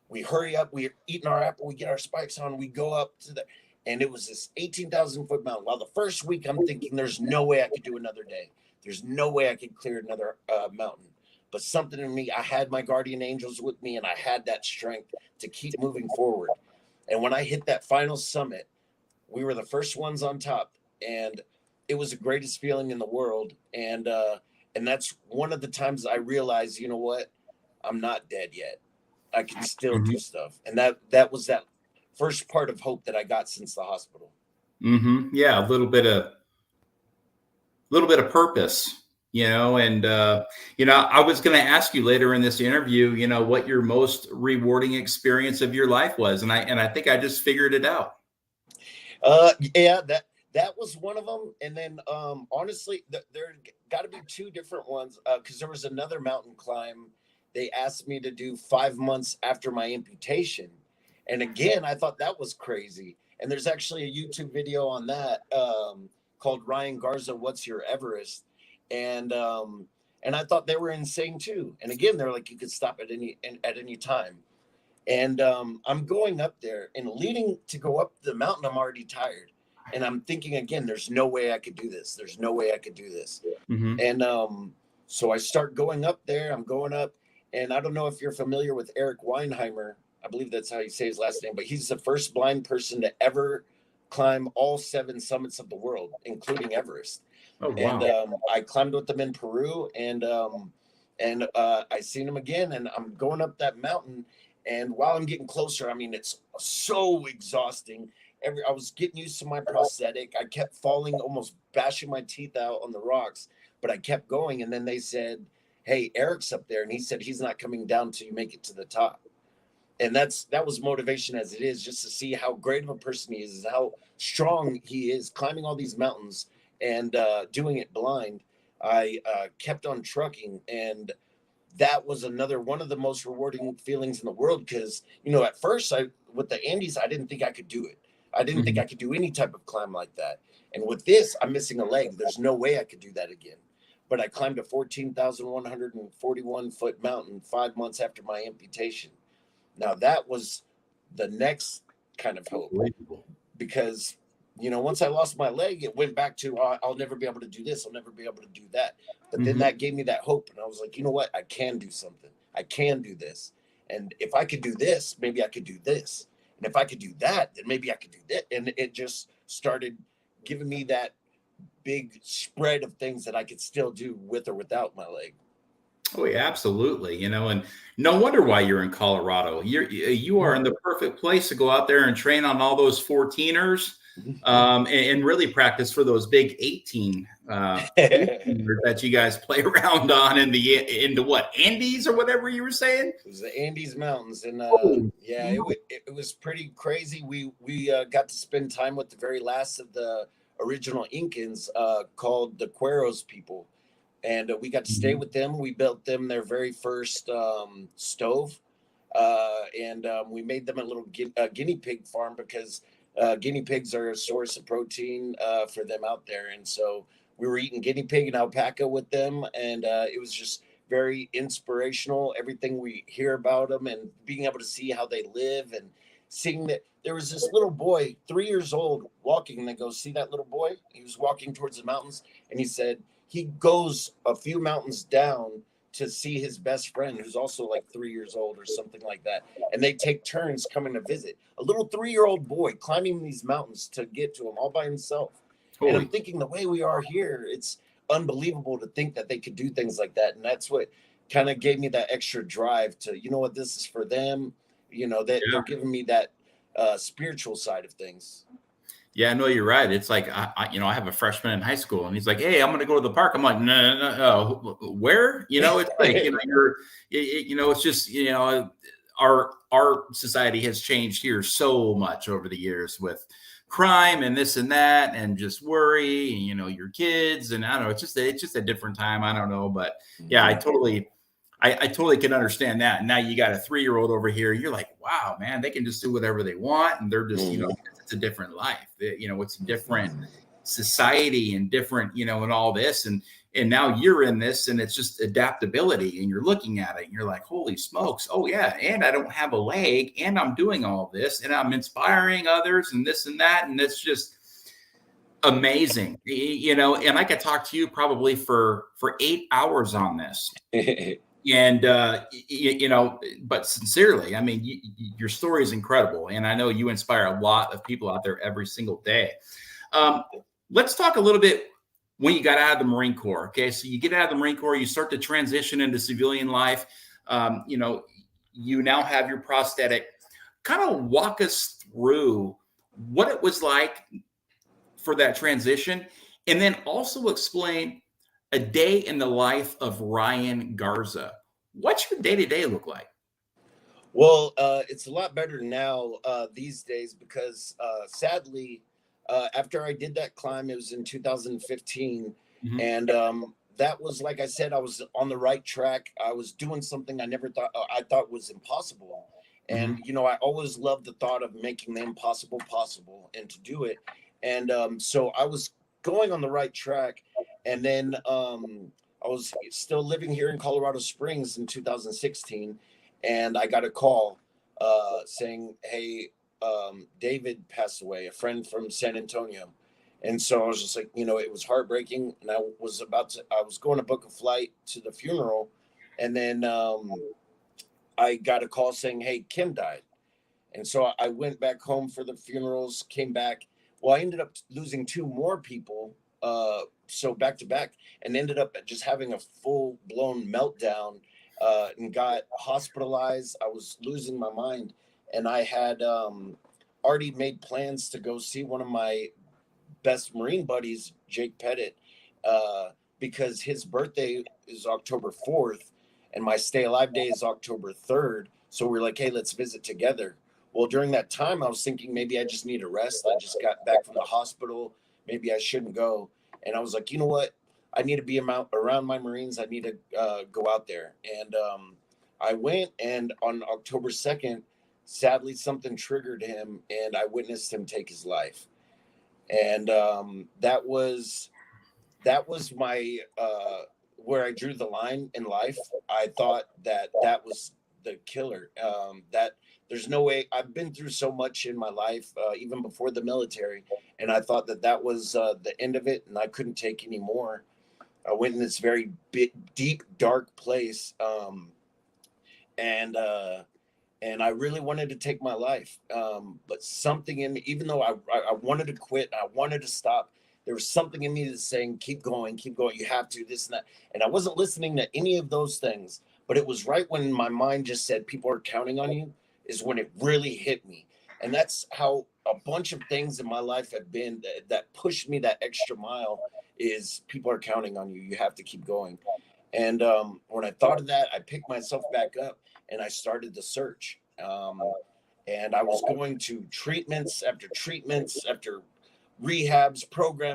we hurry up. We're eating our apple. We get our spikes on. We go up to and it was this 18,000-foot mountain. While the first week I'm thinking there's no way I could do another day. There's no way I could clear another mountain. But something in me, I had my guardian angels with me, and I had that strength to keep moving forward. And when I hit that final summit, we were the first ones on top, and it was the greatest feeling in the world. And that's one of the times I realized, you know what, I'm not dead yet. I can still do Mhm. stuff. And that was that first part of hope that I got since the hospital. Yeah, a little bit of purpose, and I was going to ask you later in this interview, what your most rewarding experience of your life was, and I think I just figured it out. Yeah, that was one of them. And then honestly, there got to be two different ones, because there was another mountain climb they asked me to do 5 months after my amputation. And again, I thought that was crazy. And there's actually a YouTube video on that, called Ryan Garza, What's Your Everest? And I thought they were insane too. And again, they're like, you could stop at any time. And I'm going up there, and leading to go up the mountain, I'm already tired. And I'm thinking again, there's no way I could do this. There's no way I could do this. Mm-hmm. And so I start going up there. I'm going up. And I don't know if you're familiar with Eric Weinheimer. I believe that's how you say his last name. But he's the first blind person to ever climb all 7 summits of the world, including Everest. Oh, wow. And I climbed with them in Peru. And I seen him again. And I'm going up that mountain. And while I'm getting closer, I mean, it's so exhausting. I was getting used to my prosthetic. I kept falling, almost bashing my teeth out on the rocks, but I kept going. And then they said, hey, Eric's up there. And he said, he's not coming down till you make it to the top. And that was motivation as it is, just to see how great of a person he is, how strong he is, climbing all these mountains and doing it blind. I kept on trucking, and that was another one of the most rewarding feelings in the world, because at first with the Andes, I didn't think I could do it. I didn't think I could do any type of climb like that. And with this, I'm missing a leg. There's no way I could do that again. But I climbed a 14,141 foot mountain 5 months after my amputation. Now that was the next kind of hope, because once I lost my leg, it went back to, I'll never be able to do this. I'll never be able to do that. But then that gave me that hope. And I was like, you know what? I can do something. I can do this. And if I could do this, maybe I could do this. And if I could do that, then maybe I could do that. And it just started giving me that big spread of things that I could still do with or without my leg. Oh, yeah, absolutely. And no wonder why you're in Colorado. You are in the perfect place to go out there and train on all those 14ers, and really practice for those big 18 that you guys play around on into what, Andes or whatever you were saying? It was the Andes Mountains, and it was pretty crazy. We got to spend time with the very last of the original Incans, called the Cueros people. And we got to stay with them. We built them their very first stove. And we made them a little guinea pig farm, because guinea pigs are a source of protein for them out there. And so we were eating guinea pig and alpaca with them. And it was just very inspirational, everything we hear about them, and being able to see how they live, and seeing that there was this little boy, 3 years old, walking. And they go, see that little boy? He was walking towards the mountains. And he said, he goes a few mountains down to see his best friend, who's also like 3 years old or something like that. And they take turns coming to visit. A little 3-year-old boy climbing these mountains to get to him all by himself. And I'm thinking, the way we are here, it's unbelievable to think that they could do things like that. And that's what kind of gave me that extra drive to, what, this is for them. They're giving me that spiritual side of things. Yeah, no, you're right. It's like, I have a freshman in high school, and he's like, hey, I'm going to go to the park. I'm like, no. Where? It's like, it's just, our society has changed here so much over the years with crime and this and that, and just worry, and, your kids. And I don't know, it's just a different time. I don't know. But yeah, I totally can understand that. And now you got a 3-year-old over here. You're like, wow, man, they can just do whatever they want. And they're just, it's a different life. It's a different society and different, and all this. And now you're in this, and it's just adaptability, and you're looking at it and you're like, holy smokes. Oh yeah. And I don't have a leg, and I'm doing all this, and I'm inspiring others, and this and that. And it's just amazing, and I could talk to you probably for 8 hours on this. And, but sincerely, I mean, your story is incredible. And I know you inspire a lot of people out there every single day. Let's talk a little bit when you got out of the Marine Corps. Okay. So you get out of the Marine Corps, you start to transition into civilian life. You now have your prosthetic. Kind of walk us through what it was like for that transition, and then also explain a day in the life of Ryan Garza. What's your day-to-day look like? Well, it's a lot better now these days because sadly, after I did that climb, it was in 2015, Mhm. and that was, like I said, I was on the right track. I was doing something I never thought I thought was impossible, and Mhm. I always loved the thought of making the impossible possible and to do it. And so I was going on the right track, and then I was still living here in Colorado Springs in 2016, and I got a call saying, "Hey, David passed away, a friend from San Antonio." And so I was just like, it was heartbreaking, and I was going to book a flight to the funeral, and then I got a call saying, "Hey, Kim died." And so I went back home for the funerals, came back. Well, I ended up losing two more people, so back to back, and ended up just having a full blown meltdown, and got hospitalized. I was losing my mind, and I had already made plans to go see one of my best Marine buddies, Jake Pettit, because his birthday is October 4th and my Stay Alive Day is October 3rd. So we're like, hey, let's visit together. Well, during that time, I was thinking maybe I just need a rest. I just got back from the hospital. Maybe I shouldn't go. And I was like, you know what? I need to be around my Marines. I need to go out there. And I went, and on October 2nd, sadly, something triggered him, and I witnessed him take his life. And that was my where I drew the line in life. I thought that was the killer. That there's no way. I've been through so much in my life, even before the military, and I thought that was the end of it, and I couldn't take any more. I went in this very deep, dark place, and I really wanted to take my life. But something in me, even though I wanted to quit, I wanted to stop, there was something in me that's saying, keep going, you have to, this and that. And I wasn't listening to any of those things. But it was right when my mind just said, people are counting on you, is when it really hit me. And that's how a bunch of things in my life have been that pushed me that extra mile is people are counting on you. You have to keep going. And when I thought of that, I picked myself back up and I started the search. And I was going to treatments after rehabs,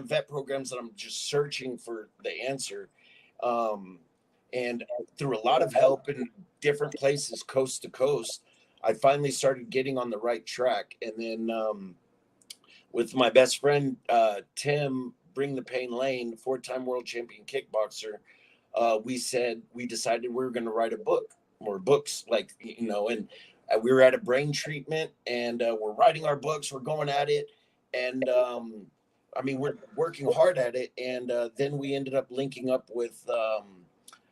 vet programs, that I'm just searching for the answer. Um, and through a lot of help in different places, coast to coast, I finally started getting on the right track. And then with my best friend, Tim, Bring the Pain Lane, 4-time world champion kickboxer, we decided we were going to write a book or books, and we were at a brain treatment, and we're writing our books, we're going at it, and I mean, we're working hard at it. And then we ended up linking up with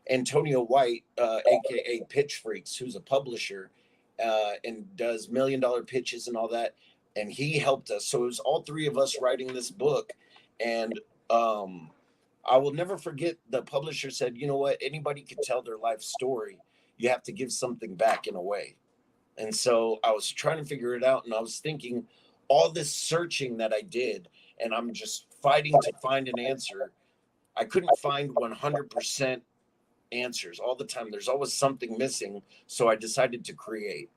Antonio White, aka Pitch Freaks, who's a publisher, and does $1 million pitches and all that, and he helped us. So it was all three of us writing this book. And I will never forget, the publisher said, you know what, anybody could tell their life story, you have to give something back in a way. And so I was trying to figure it out, and I was thinking, all this searching that I did, and I'm just fighting to find an answer, I couldn't find 100% answers all the time. There's always something missing. So I decided to create.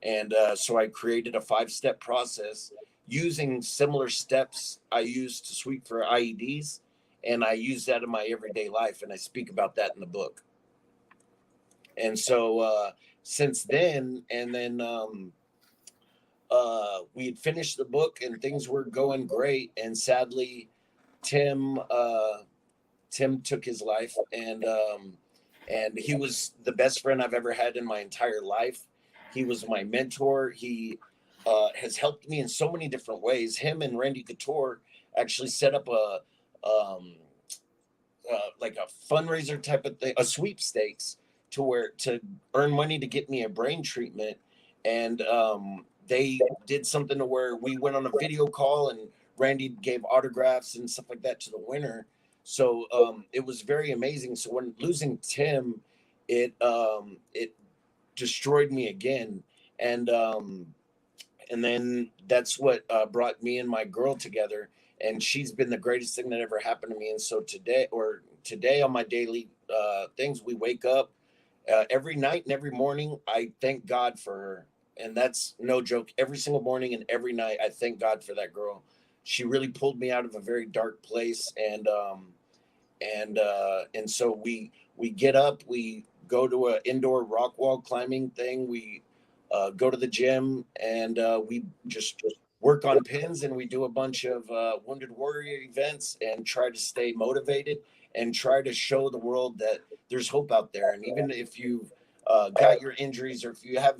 And so I created a 5-step process using similar steps I used to sweep for IEDs. And I use that in my everyday life. And I speak about that in the book. And so since then, and then we had finished the book and things were going great. And sadly, Tim took his life, and he was the best friend I've ever had in my entire life. He was my mentor. He has helped me in so many different ways. Him and Randy Couture actually set up like a fundraiser type of thing, a sweepstakes, to earn money to get me a brain treatment. And they did something to where we went on a video call, and Randy gave autographs and stuff like that to the winner. So it was very amazing. So when losing Tim, it destroyed me again. And then that's what brought me and my girl together. and she's been the greatest thing that ever happened to me. And so today on my daily things, we wake up every night and every morning. I thank God for her, and that's no joke. Every single morning and every night, I thank God for that girl. She really pulled me out of a very dark place, and so we get up, we go to an indoor rock wall climbing thing, we go to the gym, and we just work on pins, and we do a bunch of wounded warrior events and try to stay motivated and try to show the world that there's hope out there. And even if you've got your injuries, or if you have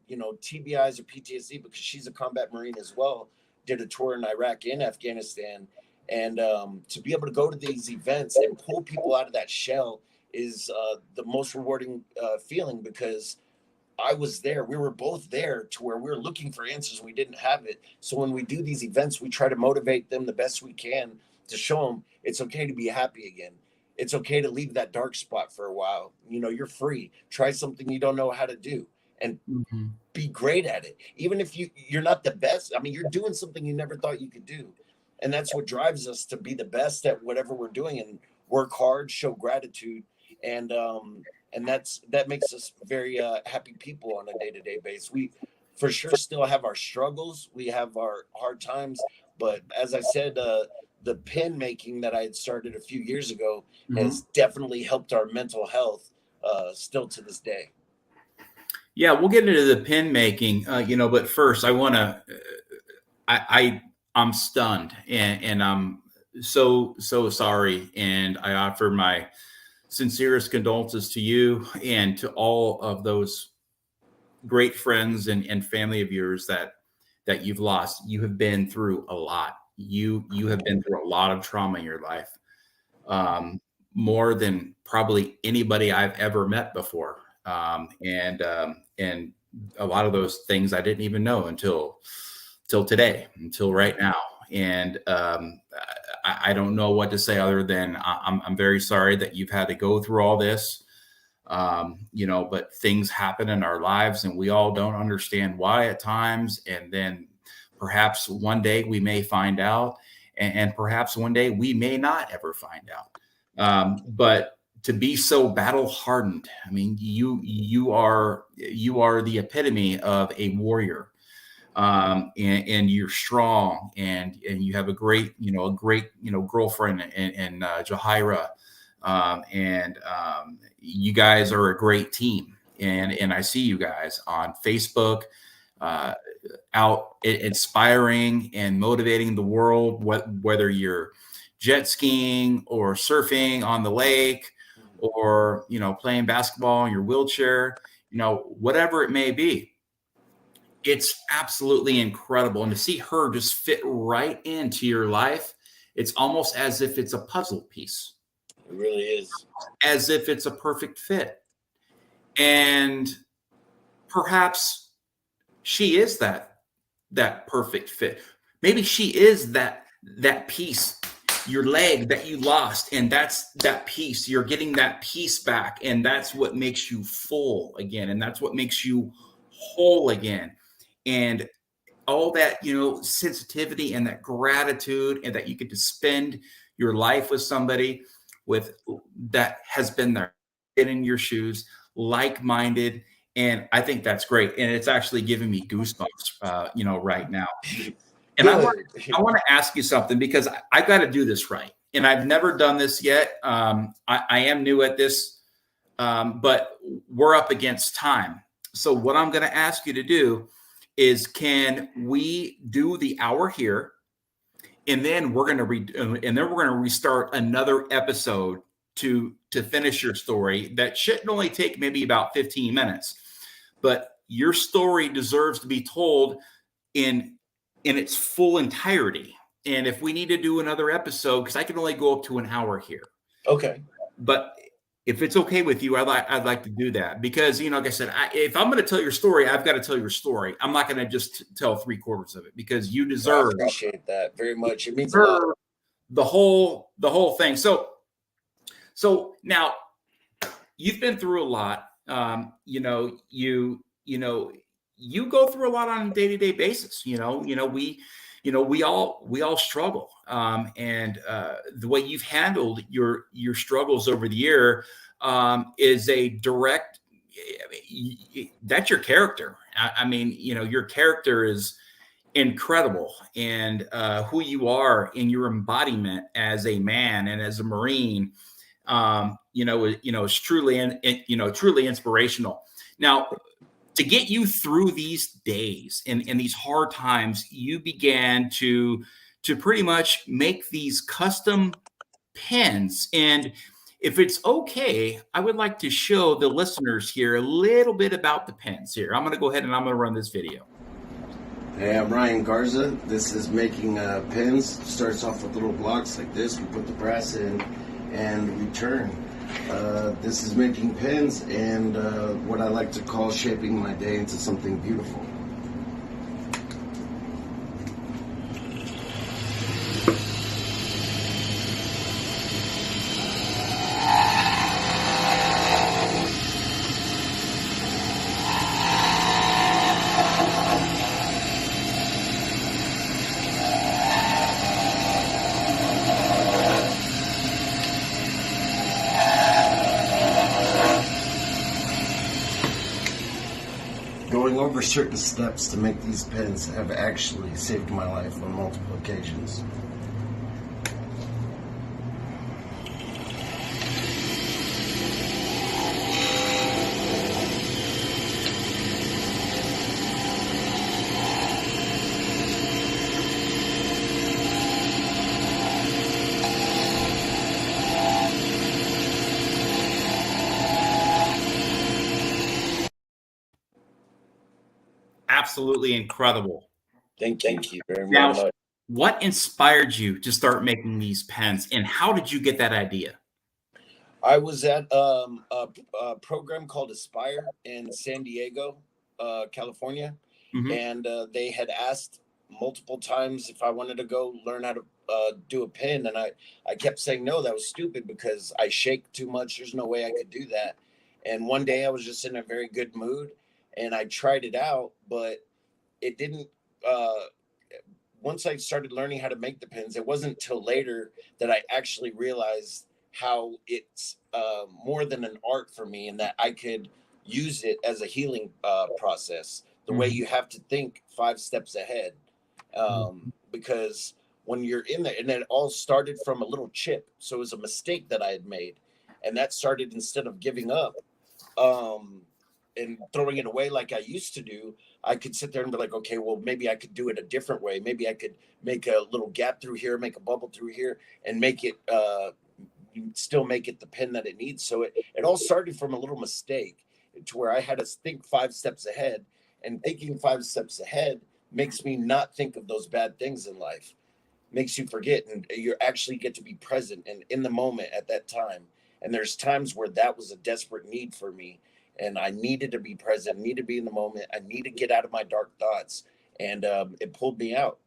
TBIs or PTSD, because she's a combat Marine as well, did a tour in Iraq and Afghanistan. And to be able to go to these events and pull people out of that shell is the most rewarding feeling, because I was there. We were both there to where we were looking for answers. We didn't have it. So when we do these events, we try to motivate them the best we can to show them it's okay to be happy again. It's okay to leave that dark spot for a while. You're free. Try something you don't know how to do and be great at it. Even if you're not the best, I mean, you're doing something you never thought you could do. And that's what drives us to be the best at whatever we're doing, and work hard, show gratitude. And that makes us very happy people on a day-to-day basis. We for sure still have our struggles, we have our hard times, but as I said, the pin making that I had started a few years ago has definitely helped our mental health still to this day. Yeah, we'll get into the pin making, but first I want to, I'm stunned, and I'm so sorry, and I offer my sincerest condolences to you and to all of those great friends and family of yours that you've lost. You have been through a lot. You have been through a lot of trauma in your life, more than probably anybody I've ever met before, and a lot of those things I didn't even know until today, until right now. And I don't know what to say other than I'm very sorry that you've had to go through all this. But things happen in our lives, and we all don't understand why at times. And then perhaps one day we may find out, and perhaps one day we may not ever find out. But to be so battle hardened, I mean, you are the epitome of a warrior. And you're strong, and you have a great girlfriend and Jahira, and you guys are a great team, and I see you guys on Facebook, out inspiring and motivating the world, whether you're jet skiing or surfing on the lake, or playing basketball in your wheelchair, whatever it may be. It's absolutely incredible. And to see her just fit right into your life, it's almost as if it's a puzzle piece. It really is. As if it's a perfect fit. And perhaps she is that perfect fit. Maybe she is that piece, your leg that you lost, and that's that piece. You're getting that piece back, and that's what makes you full again, and that's what makes you whole again. And all that, sensitivity and that gratitude, and that you get to spend your life with somebody that has been there, been in your shoes, like-minded. And I think that's great. And it's actually giving me goosebumps, right now. And I want to ask you something, because I've got to do this right. And I've never done this yet. I am new at this, but we're up against time. So what I'm going to ask you to do is, can we do the hour here, and then we're going to restart another episode to finish your story. That shouldn't only take maybe about 15 minutes, but your story deserves to be told in its full entirety. And if we need to do another episode, because I can only go up to an hour here. Okay. But if it's okay with you, I'd like to do that, because, like I said, if I'm going to tell your story, I've got to tell your story. I'm not going to just tell 3/4 of it, because you deserve. I appreciate that very much. It means a lot. The whole thing. So now you've been through a lot. You go through a lot on a day-to-day basis. we all struggle. And the way you've handled your struggles over the year is a direct, that's your character. I mean, your character is incredible, and who you are in your embodiment as a man and as a Marine, is truly, truly inspirational. Now, to get you through these days and these hard times, you began to pretty much make these custom pens. And if it's okay, I would like to show the listeners here a little bit about the pens here. I'm going to go ahead and I'm going to run this video. Hey, I'm Ryan Garza. This is making pins. Starts off with little blocks like this. We put the brass in and we turn. This is making pins and what I like to call shaping my day into something beautiful. Going over certain steps to make these pens have actually saved my life on multiple occasions. Absolutely incredible. Thank you very Now, much. what inspired you to start making these pens, and how did you get that idea? I was at a program called Aspire in San Diego, California, Mhm. and they had asked multiple times if I wanted to go learn how to do a pin, and I kept saying no. That was stupid because I shake too much. There's no way I could do that. And one day I was just in a very good mood, and I tried it out, but it didn't. Once I started learning how to make the pins, it wasn't till later that I actually realized how it's more than an art for me, and that I could use it as a healing process. The way you have to think 5 steps ahead, because when you're in there, and it all started from a little chip, so it was a mistake that I had made, and that started instead of giving up and throwing it away like I used to do. I could sit there and be like, okay, well, maybe I could do it a different way. Maybe I could make a little gap through here, make a bubble through here, and make it still make it the pin that it needs. So it all started from a little mistake to where I had to think 5 steps ahead, and thinking 5 steps ahead makes me not think of those bad things in life, makes you forget, and you actually get to be present and in the moment at that time. And there's times where that was a desperate need for me, and I needed to be present, need to be in the moment. I need to get out of my dark thoughts, and it pulled me out.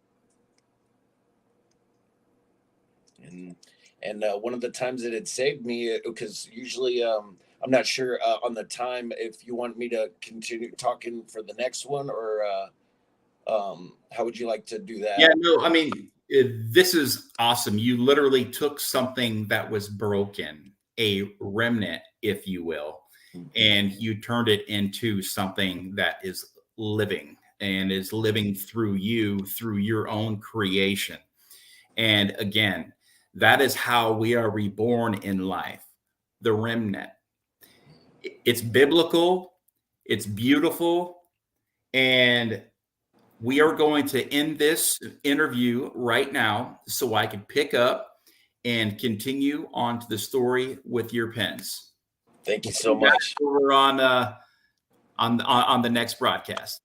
And one of the times that it saved me, because usually I'm not sure on the time if you want me to continue talking for the next one, or how would you like to do that? Yeah, no, I mean, this is awesome. You literally took something that was broken, a remnant, if you will, and you turned it into something that is living and is living through you, through your own creation. And again, that is how we are reborn in life, the remnant. It's biblical, it's beautiful, and we are going to end this interview right now so I can pick up and continue on to the story with your pens. Thank you so much. Over on the next broadcast.